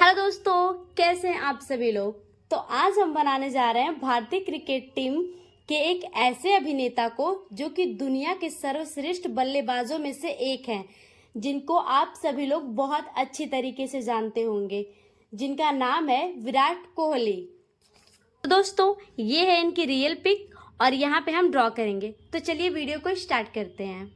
Hello दोस्तों, कैसे हैं आप सभी लोग। तो आज हम बनाने जा रहे हैं भारतीय क्रिकेट टीम के एक ऐसे अभिनेता को जो कि दुनिया के सर्वश्रेष्ठ बल्लेबाजों में से एक हैं, जिनको आप सभी लोग बहुत अच्छी तरीके से जानते होंगे, जिनका नाम है विराट कोहली। तो दोस्तों, ये है इनकी रियल पिक और यहाँ पे हम ड्रॉ करेंगे। तो चलिए वीडियो को स्टार्ट करते हैं।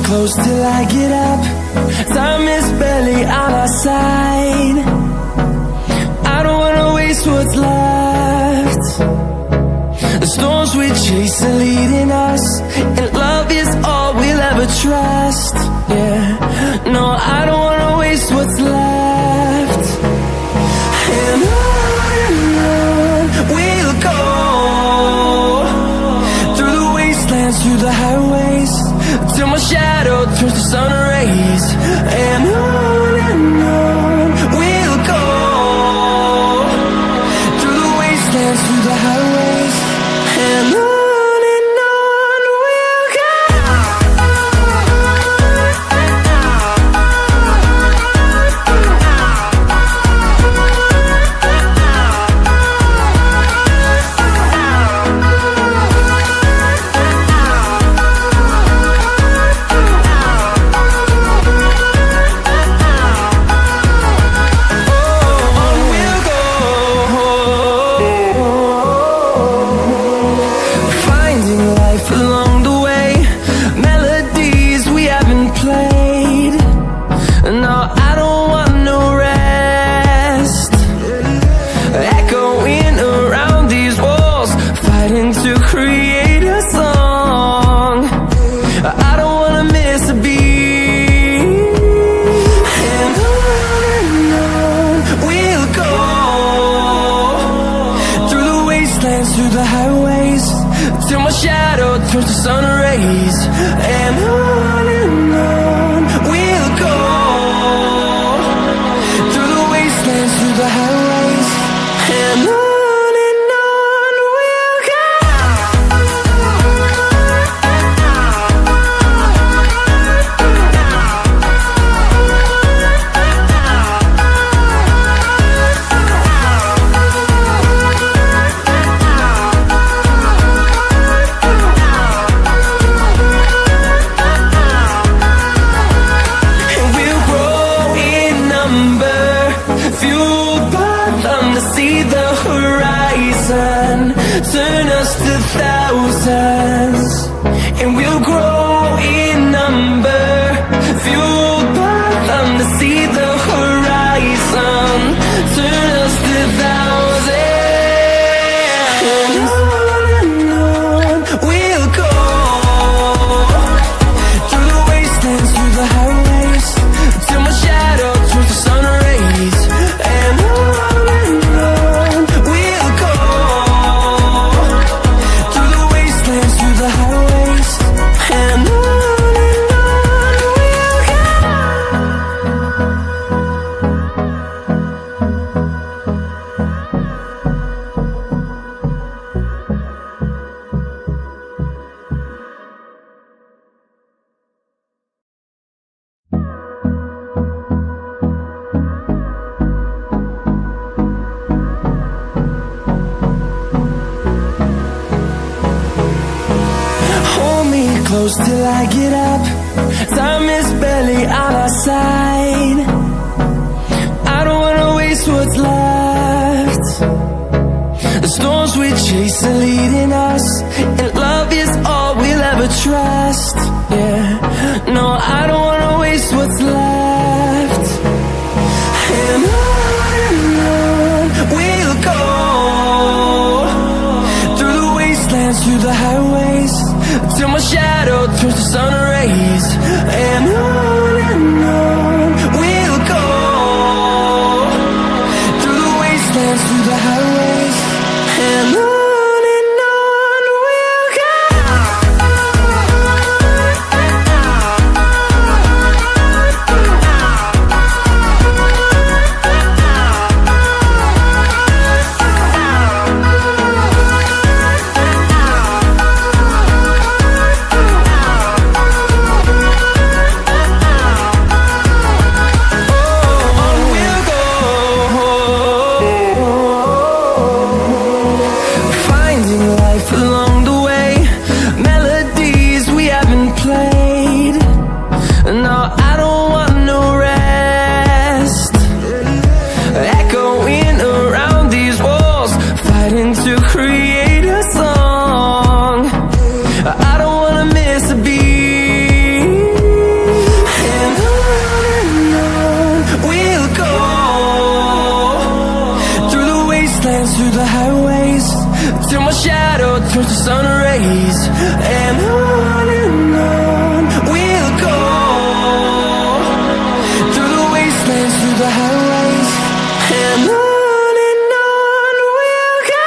Close till I get up. Time is barely on our side. I don't wanna waste what's left. The storms we chase are leading us, and love is all we'll ever trust. Yeah, no, I don't wanna waste what's left. And on we'll go, through the wastelands, through the highways, till my shadow turns to sun rays. And on we'll go, through the wastelands, through the highways. And on we'll go. Through the highways, till my shadow turns to sun rays. And on we'll go, through the wastelands, through the highways. And on we'll go. Turn us to thousands, and we'll grow in number, fueled by them to see the horizon. Turn us to thousands, and on we'll go, through the wastelands, through the highways, till my shadow turns to sun rays. And on we'll go, through the highways. And on we'll go. Hold me close till I get up. Time is barely on our side. I don't wanna waste what's left. The storms we chase are leading us, and love is all we'll ever trust. Yeah, no, I don't wanna waste what's left. And on we'll go, through the wastelands, through the highways, till my shadow turns to sun rays. And on we'll go, through the wastelands, through the highways. And on we'll go. through the highways till my shadow turns to sun rays. And on we'll go through the wastelands, through the highways. And on we'll go.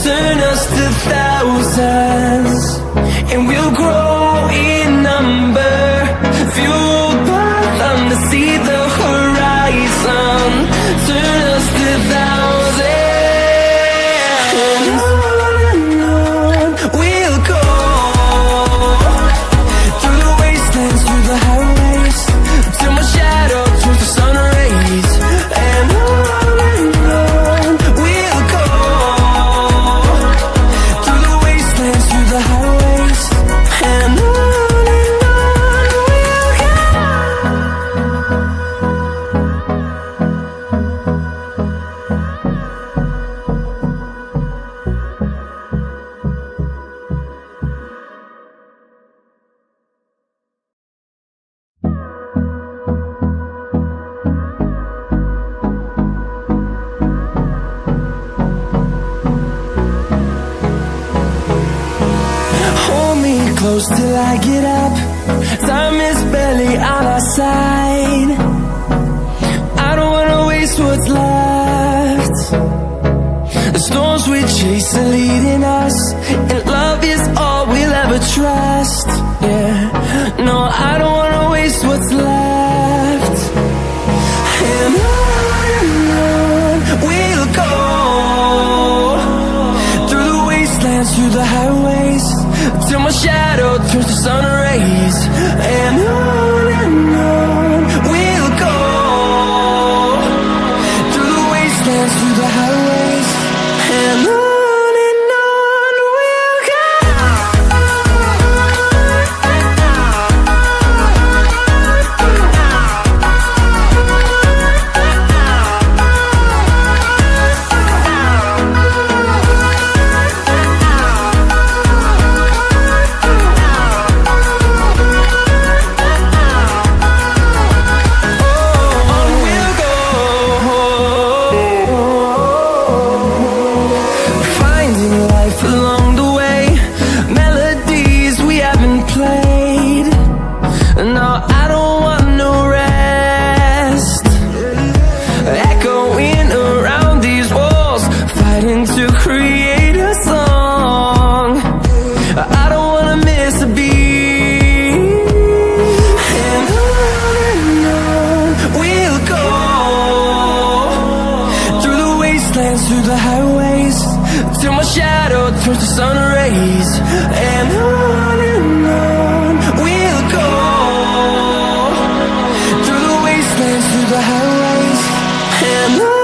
Turn us to thousands, and we'll grow in number, fueled by them to see the horizon. Turn us to thousands, and on we'll go through the wastelands, through the highways, till my shadow turns to sun rays. And on we'll go through the wastelands, through the highways. And on we'll go. Hold me close till I get up. Time is barely on our side. I don't wanna waste what's left. The storms we chase are leading us, and love is all we'll ever trust. Yeah, no, I don't wanna waste what's left. And on we'll go through the wastelands, through the highways, till my shadow turns to sun rays. And on we'll go through the wastelands, through the highways. And on we'll go. To create a song, I don't wanna miss a beat. And on we'll go through the wastelands, through the highways, till my shadow turns to sun rays. And on we'll go through the wastelands, through the highways. And on.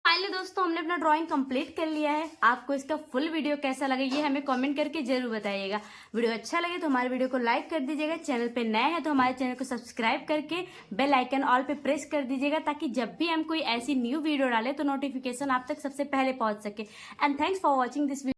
Finally दोस्तों हमने अपना drawing complete कर लिया है। आपको इसका full video कैसा लगा ये हमें कमेंट करके जरूर बताइएगा। वीडियो अच्छा लगे तो हमारे वीडियो को लाइक कर दीजिएगा। चैनल पे नए हैं तो हमारे चैनल को सब्सक्राइब करके बेल आइकन ऑल पे प्रेस कर दीजिएगा, ताकि जब भी हम कोई ऐसी न्यू वीडियो डालें तो नोटिफिकेशन आप तक सबसे पहले पहुंच सके। And thanks for watching this video.